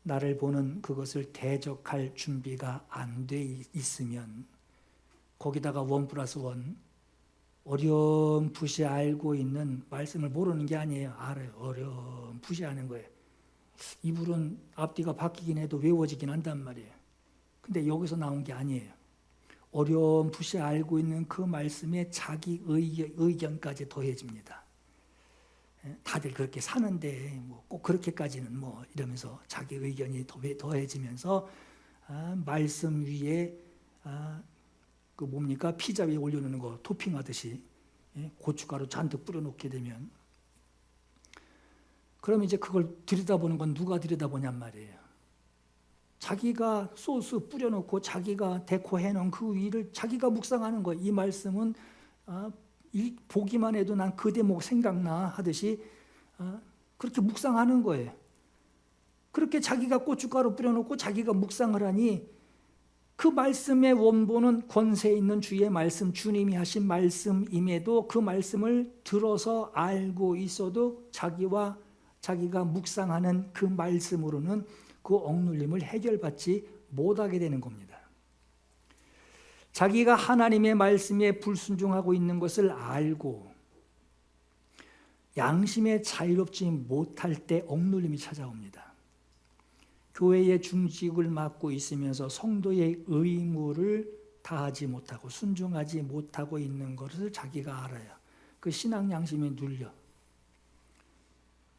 나를 보는 그것을 대적할 준비가 안 돼 있으면 거기다가 1+1 어렴풋이 알고 있는 말씀을 모르는 게 아니에요. 알아요. 어렴풋이 아는 거예요. 이불은 앞뒤가 바뀌긴 해도 외워지긴 한단 말이에요. 근데 여기서 나온 게 아니에요. 어렴풋이 알고 있는 그 말씀에 자기 의견까지 더해집니다. 다들 그렇게 사는데 꼭 그렇게까지는 이러면서 자기 의견이 더해지면서 말씀 위에 그 뭡니까? 피자 위에 올려놓는 거 토핑하듯이 고춧가루 잔뜩 뿌려놓게 되면 그럼 이제 그걸 들여다보는 건 누가 들여다보냔 말이에요. 자기가 소스 뿌려놓고 자기가 데코해놓은 그 위를 자기가 묵상하는 거예요. 이 말씀은 보기만 해도 난 그 대목 생각나 하듯이 그렇게 묵상하는 거예요. 그렇게 자기가 고춧가루 뿌려놓고 자기가 묵상을 하니 그 말씀의 원본은 권세 있는 주의 말씀, 주님이 하신 말씀임에도 그 말씀을 들어서 알고 있어도 자기가 묵상하는 그 말씀으로는 그 억눌림을 해결받지 못하게 되는 겁니다. 자기가 하나님의 말씀에 불순종하고 있는 것을 알고 양심에 자유롭지 못할 때 억눌림이 찾아옵니다. 교회의 중직을 맡고 있으면서 성도의 의무를 다하지 못하고 순종하지 못하고 있는 것을 자기가 알아요. 그 신앙 양심에 눌려.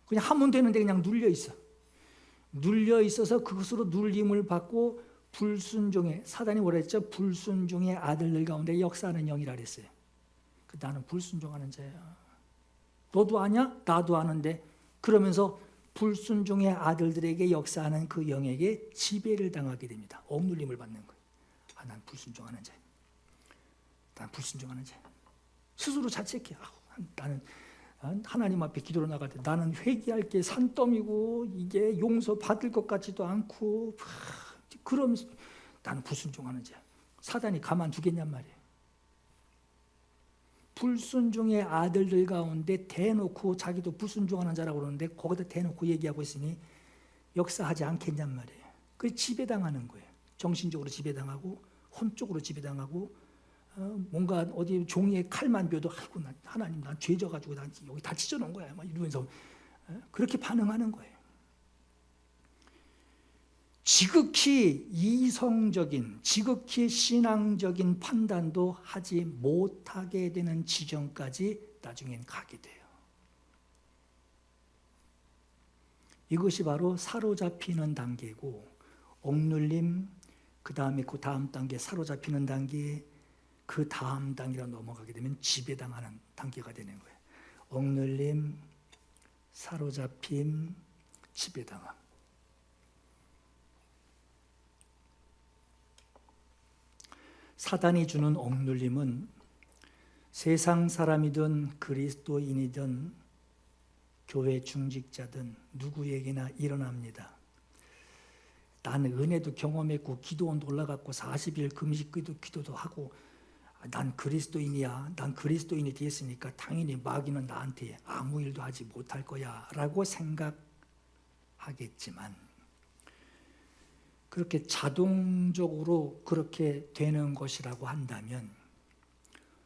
그냥 하면 되는데 그냥 눌려 있어. 눌려 있어서 그것으로 눌림을 받고 불순종의, 사단이 뭐라 했죠? 불순종의 아들들 가운데 역사하는 영이라 그랬어요. 나는 불순종하는 자야. 너도 아냐? 나도 아는데. 그러면서 불순종의 아들들에게 역사하는 그 영에게 지배를 당하게 됩니다. 억눌림을 받는 거예요. 난 불순종하는 자야. 난 불순종하는 자야. 스스로 자책해. 나는 하나님 앞에 기도로 나갈 때 나는 회개할 게 산더미고 이게 용서받을 것 같지도 않고 그러면서 나는 불순종하는 자야. 사단이 가만두겠냔 말이에요. 불순종의 아들들 가운데 대놓고 자기도 불순종하는 자라고 그러는데 거기다 대놓고 얘기하고 있으니 역사하지 않겠냔 말이에요. 그게 지배당하는 거예요. 정신적으로 지배당하고 혼적으로 지배당하고 뭔가 어디 종이에 칼만 벼도 아이고 하나님 난 죄져가지고 난 여기 다 찢어놓은 거야 막 이러면서 그렇게 반응하는 거예요. 지극히 이성적인, 지극히 신앙적인 판단도 하지 못하게 되는 지경까지 나중엔 가게 돼요. 이것이 바로 사로잡히는 단계고 억눌림, 그 다음에 그 다음 단계 사로잡히는 단계, 그 다음 단계로 넘어가게 되면 지배당하는 단계가 되는 거예요. 억눌림, 사로잡힘, 지배당함. 사단이 주는 억눌림은 세상 사람이든 그리스도인이든 교회 중직자든 누구에게나 일어납니다. 나는 은혜도 경험했고 기도원도 올라갔고 40일 금식 기도도 하고 난 그리스도인이야. 난 그리스도인이 되었으니까 당연히 마귀는 나한테 아무 일도 하지 못할 거야 라고 생각하겠지만 그렇게 자동적으로 그렇게 되는 것이라고 한다면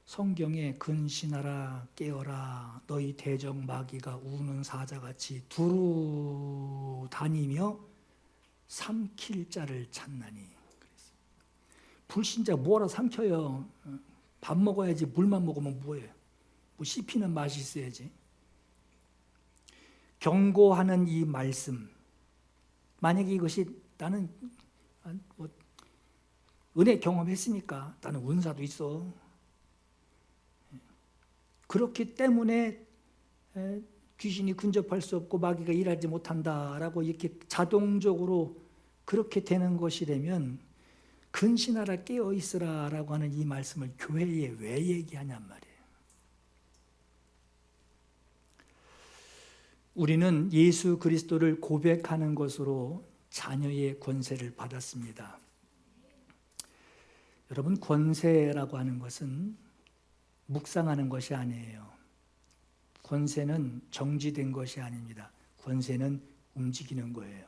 성경에 근신하라 깨어라 너희 대적 마귀가 우는 사자같이 두루 다니며 삼킬 자를 찾나니. 불신자 뭐하러 삼켜요? 밥 먹어야지. 물만 먹으면 뭐예요? 뭐 씹히는 맛이 있어야지. 경고하는 이 말씀, 만약에 이것이 나는 뭐 은혜 경험했으니까 나는 은사도 있어. 그렇기 때문에 귀신이 근접할 수 없고 마귀가 일하지 못한다라고 이렇게 자동적으로 그렇게 되는 것이라면 근신하라 깨어있으라 라고 하는 이 말씀을 교회에 왜 얘기하냔 말이에요. 우리는 예수 그리스도를 고백하는 것으로 자녀의 권세를 받았습니다. 여러분, 권세라고 하는 것은 묵상하는 것이 아니에요. 권세는 정지된 것이 아닙니다. 권세는 움직이는 거예요.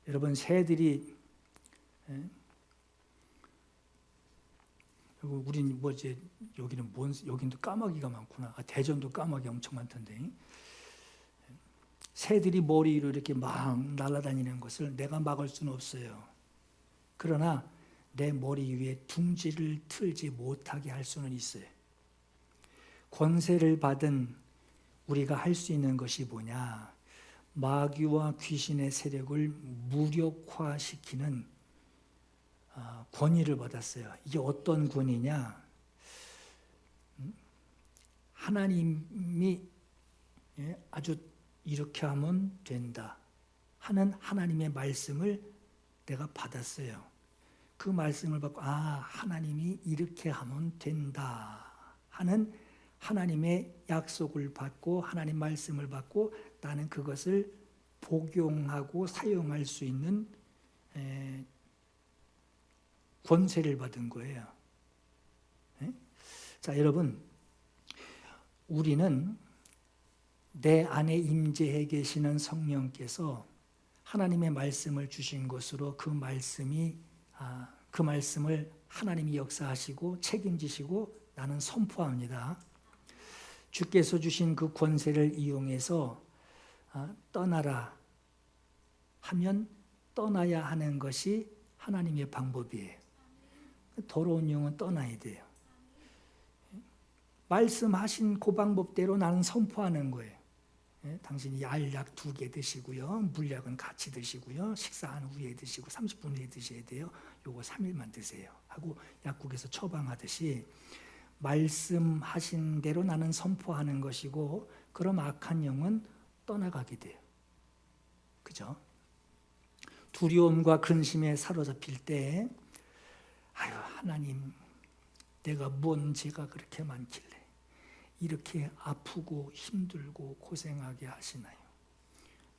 여러분, 새들이 우린 뭐지 여기는 여기도 까마귀가 많구나. 대전도 까마귀 엄청 많던데. 새들이 머리 위로 이렇게 막 날아다니는 것을 내가 막을 수는 없어요. 그러나 내 머리 위에 둥지를 틀지 못하게 할 수는 있어요. 권세를 받은 우리가 할 수 있는 것이 뭐냐? 마귀와 귀신의 세력을 무력화시키는 권위를 받았어요. 이게 어떤 권위냐? 하나님이 아주 이렇게 하면 된다 하는 하나님의 말씀을 내가 받았어요. 그 말씀을 받고 하나님이 이렇게 하면 된다 하는 하나님의 약속을 받고 하나님 말씀을 받고 나는 그것을 복용하고 사용할 수 있는 권세를 받은 거예요. 자, 여러분, 우리는 내 안에 임재해 계시는 성령께서 하나님의 말씀을 주신 것으로 그 말씀을 하나님이 역사하시고 책임지시고 나는 선포합니다. 주께서 주신 그 권세를 이용해서 떠나라 하면 떠나야 하는 것이 하나님의 방법이에요. 더러운 영은 떠나야 돼요. 말씀하신 그 방법대로 나는 선포하는 거예요. 당신이 알약 2개 드시고요. 물약은 같이 드시고요. 식사한 후에 드시고 30분 후에 드셔야 돼요. 요거 3일만 드세요. 하고 약국에서 처방하듯이 말씀하신 대로 나는 선포하는 것이고 그럼 악한 영은 떠나가게 돼요. 그죠? 두려움과 근심에 사로잡힐 때 아유 하나님 내가 뭔 죄가 그렇게 많길래 이렇게 아프고 힘들고 고생하게 하시나요?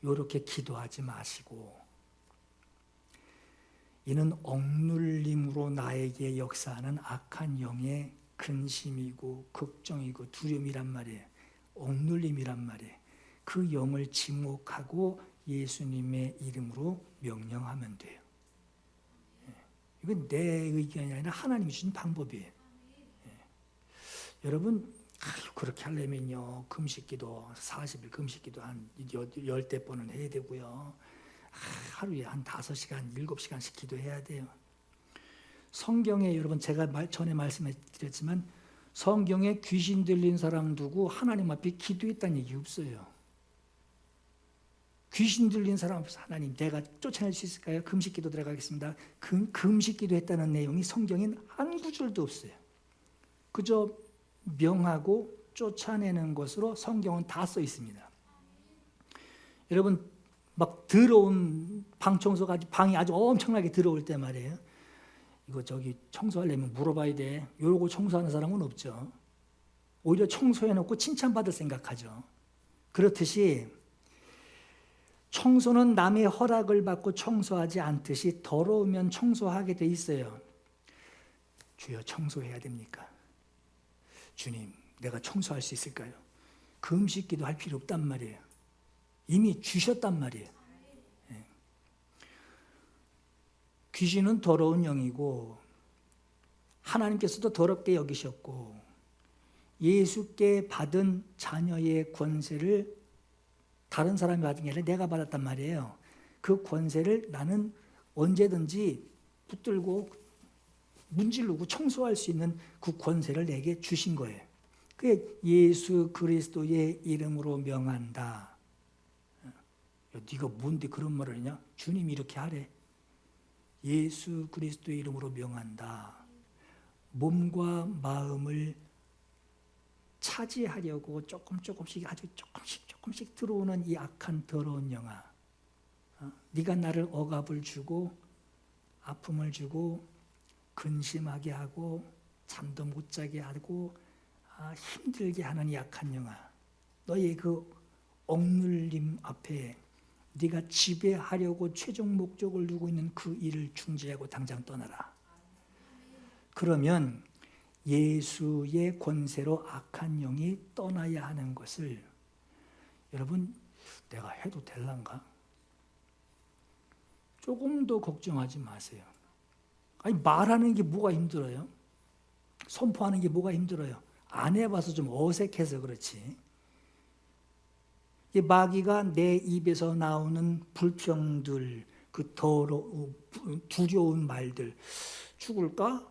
이렇게 기도하지 마시고 이는 억눌림으로 나에게 역사하는 악한 영의 근심이고 걱정이고 두려움이란 말이에요. 억눌림이란 말이에요. 그 영을 지목하고 예수님의 이름으로 명령하면 돼요. 이건 내 의견이 아니라 하나님이 주신 방법이에요. 여러분 그렇게 하려면요 금식기도 40일 금식기도 한 10대 번은 해야 되고요. 하루에 한 5시간 7시간씩 기도해야 돼요. 성경에 여러분 제가 전에 말씀드렸지만 성경에 귀신 들린 사람 두고 하나님 앞에 기도했다는 얘기 없어요. 귀신 들린 사람 앞에서 하나님 내가 쫓아낼 수 있을까요? 금식기도 들어가겠습니다. 금식기도 했다는 내용이 성경엔 한 구절도 없어요. 그저 명하고 쫓아내는 것으로 성경은 다 써 있습니다. 여러분 막 더러운 방 청소가 방이 아주 엄청나게 더러울 때 말이에요. 이거 저기 청소하려면 물어봐야 돼. 이러고 청소하는 사람은 없죠. 오히려 청소해놓고 칭찬받을 생각하죠. 그렇듯이 청소는 남의 허락을 받고 청소하지 않듯이 더러우면 청소하게 돼 있어요. 주여 청소해야 됩니까? 주님 내가 청소할 수 있을까요? 금식기도 할 필요 없단 말이에요. 이미 주셨단 말이에요. 귀신은 더러운 영이고 하나님께서도 더럽게 여기셨고 예수께 받은 자녀의 권세를 다른 사람이 받은 게 아니라 내가 받았단 말이에요. 그 권세를 나는 언제든지 붙들고 문지르고 청소할 수 있는 그 권세를 내게 주신 거예요. 그게 예수 그리스도의 이름으로 명한다. 야, 네가 뭔데 그런 말을 하냐? 주님이 이렇게 하래. 예수 그리스도의 이름으로 명한다. 몸과 마음을 차지하려고 조금씩 아주 조금씩 들어오는 이 악한 더러운 영아, 네가 나를 억압을 주고 아픔을 주고 근심하게 하고 잠도 못 자게 하고 힘들게 하는 이 악한 영아, 너의 그 억눌림 앞에 네가 지배하려고 최종 목적을 두고 있는 그 일을 중지하고 당장 떠나라. 그러면 예수의 권세로 악한 영이 떠나야 하는 것을 여러분 내가 해도 될란가? 조금 더 걱정하지 마세요. 아니 말하는 게 뭐가 힘들어요? 선포하는 게 뭐가 힘들어요? 안 해봐서 좀 어색해서 그렇지. 이 마귀가 내 입에서 나오는 불평들, 그 두려운 말들, 죽을까?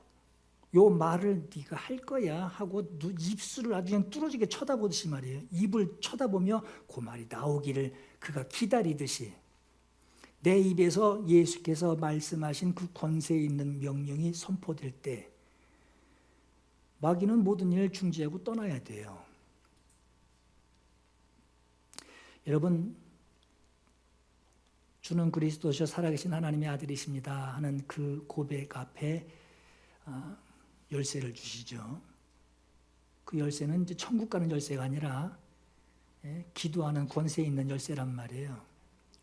요 말을 네가 할 거야 하고 입술을 아주 그냥 뚫어지게 쳐다보듯이 말이에요. 입을 쳐다보며 그 말이 나오기를 그가 기다리듯이 내 입에서 예수께서 말씀하신 그 권세 있는 명령이 선포될 때 마귀는 모든 일을 중지하고 떠나야 돼요. 여러분, 주는 그리스도시요 살아계신 하나님의 아들이십니다 하는 그 고백 앞에 열쇠를 주시죠. 그 열쇠는 이제 천국 가는 열쇠가 아니라 기도하는 권세 있는 열쇠란 말이에요.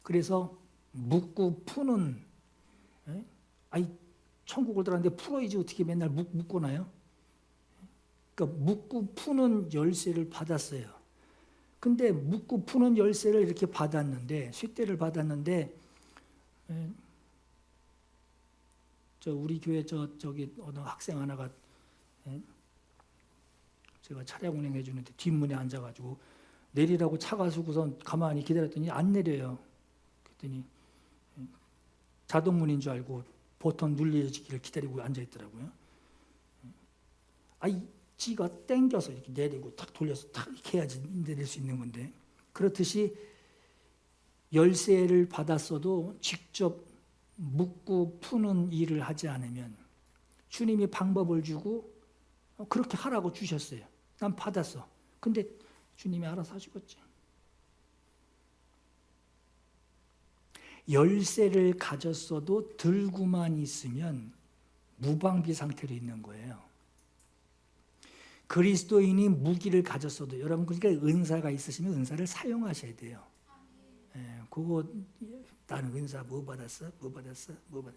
그래서 묶고 푸는, 아이 천국을 들어갔는데 풀어야지 어떻게 맨날 묶고나요? 그러니까 묶고 푸는 열쇠를 받았어요. 근데 묶고 푸는 열쇠를 이렇게 받았는데, 쇠대를 받았는데, 우리 교회 저기 어느 학생 하나가 제가 차량 운행해 주는데 뒷문에 앉아가지고 내리라고 차가 서고선 가만히 기다렸더니 안 내려요. 그랬더니 자동문인 줄 알고 버튼 눌려지기를 기다리고 앉아 있더라고요. 아이 지가 땡겨서 이렇게 내리고 탁 돌려서 탁 이렇게 해야지 내릴 수 있는 건데, 그렇듯이 열쇠를 받았어도 직접 묶고 푸는 일을 하지 않으면, 주님이 방법을 주고 그렇게 하라고 주셨어요. 난 받았어. 근데 주님이 알아서 하시겠지. 열쇠를 가졌어도 들고만 있으면 무방비 상태로 있는 거예요. 그리스도인이 무기를 가졌어도, 여러분 그러니까 은사가 있으시면 은사를 사용하셔야 돼요. 그거 나는 은사 뭐 받았어? 뭐 받았어? 뭐 받.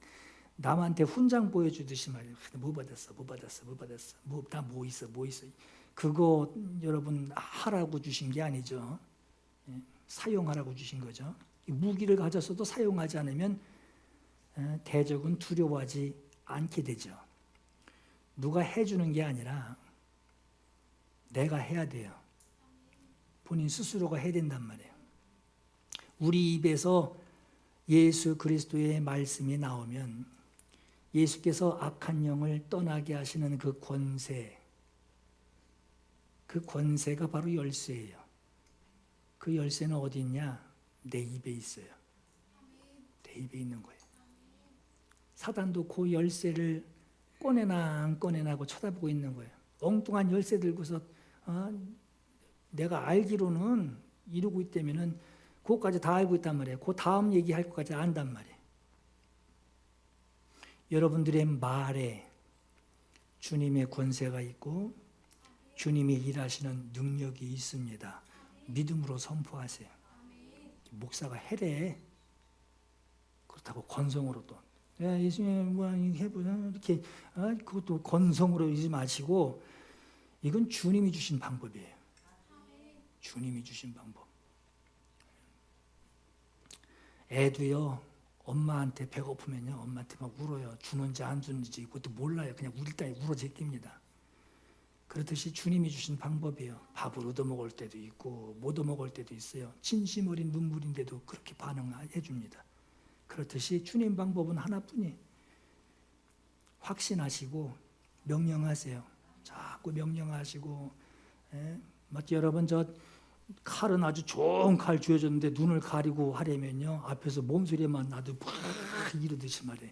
남한테 훈장 보여주듯이 말이에요. 뭐 받았어? 뭐 받았어? 뭐 받았어? 나 뭐 있어? 뭐 있어? 그거 여러분 하라고 주신 게 아니죠. 사용하라고 주신 거죠. 무기를 가졌어도 사용하지 않으면 대적은 두려워하지 않게 되죠. 누가 해주는 게 아니라 내가 해야 돼요. 본인 스스로가 해야 된단 말이에요. 우리 입에서 예수 그리스도의 말씀이 나오면 예수께서 악한 영을 떠나게 하시는 그 권세가 바로 열쇠예요. 그 열쇠는 어디 있냐? 내 입에 있어요. 내 입에 있는 거예요. 사단도 그 열쇠를 꺼내나 안 꺼내나 하고 쳐다보고 있는 거예요. 엉뚱한 열쇠 들고서 내가 알기로는 이러고 있다면은 그것까지 다 알고 있단 말이에요. 그 다음 얘기할 것까지 안단 말이에요. 여러분들의 말에 주님의 권세가 있고 주님이 일하시는 능력이 있습니다. 믿음으로 선포하세요. 목사가 해래. 그렇다고 건성으로 또 예수님 뭐 해보자 이렇게 그것도 건성으로 하지 마시고, 이건 주님이 주신 방법이에요. 주님이 주신 방법. 애도요, 엄마한테 배고프면요, 엄마한테 막 울어요. 주는지 안 주는지 그것도 몰라요. 그냥 우리 딸이 울어 제낍니다. 그렇듯이 주님이 주신 방법이에요. 밥을 얻어먹을 때도 있고 못 얻어먹을 때도 있어요. 진심 어린 눈물인데도 그렇게 반응해 줍니다. 그렇듯이 주님 방법은 하나뿐이에요. 확신하시고 명령하세요. 자꾸 명령하시고. 맞죠? 여러분, 저 칼은 아주 좋은 칼 쥐어줬는데 눈을 가리고 하려면요, 앞에서 몸소리만 나도 막 이러듯이 말이에요.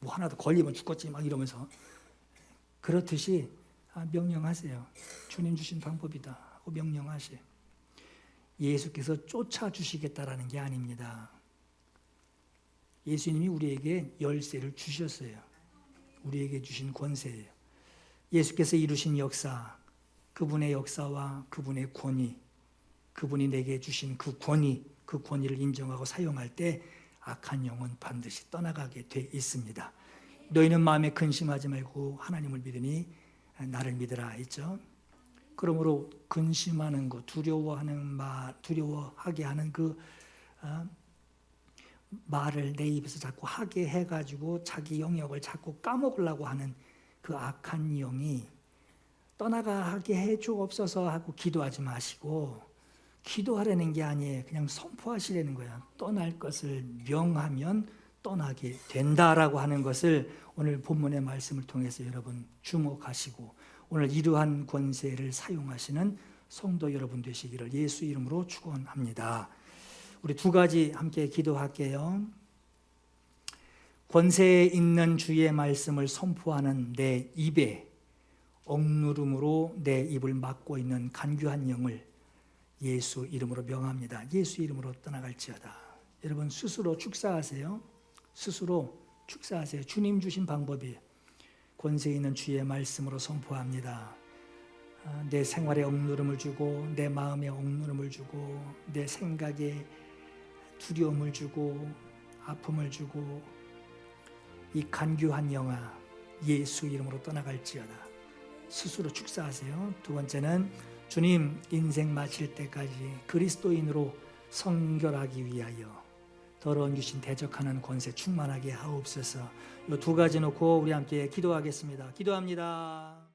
뭐 하나도 걸리면 죽겠지 막 이러면서. 그렇듯이 명령하세요. 주님 주신 방법이다 하고 명령하세요. 예수께서 쫓아주시겠다라는 게 아닙니다. 예수님이 우리에게 열쇠를 주셨어요. 우리에게 주신 권세예요. 예수께서 이루신 역사, 그분의 역사와 그분의 권위, 그분이 내게 주신 그 권위를 인정하고 사용할 때 악한 영은 반드시 떠나가게 돼 있습니다. 너희는 마음에 근심하지 말고 하나님을 믿으니 나를 믿으라 했죠. 그러므로 근심하는 것, 두려워하게 하는 그 말을 내 입에서 자꾸 하게 해가지고 자기 영역을 자꾸 까먹으려고 하는 그 악한 영이 떠나가게 해주옵소서 하고 기도하지 마시고, 기도하라는 게 아니에요. 그냥 선포하시라는 거야. 떠날 것을 명하면 떠나게 된다라고 하는 것을 오늘 본문의 말씀을 통해서 여러분 주목하시고, 오늘 이러한 권세를 사용하시는 성도 여러분 되시기를 예수 이름으로 축원합니다. 우리 두 가지 함께 기도할게요. 권세 있는 주의 말씀을 선포하는 내 입에 억누름으로 내 입을 막고 있는 간교한 영을 예수 이름으로 명합니다. 예수 이름으로 떠나갈지어다. 여러분 스스로 축사하세요. 스스로 축사하세요. 주님 주신 방법이에요. 권세 있는 주의 말씀으로 선포합니다. 내 생활에 억누름을 주고 내 마음에 억누름을 주고 내 생각에 두려움을 주고 아픔을 주고 이 간교한 영아 예수 이름으로 떠나갈지어다. 스스로 축사하세요. 두 번째는 주님 인생 마칠 때까지 그리스도인으로 성결하기 위하여 더러운 귀신 대적하는 권세 충만하게 하옵소서. 이 두 가지 놓고 우리 함께 기도하겠습니다. 기도합니다.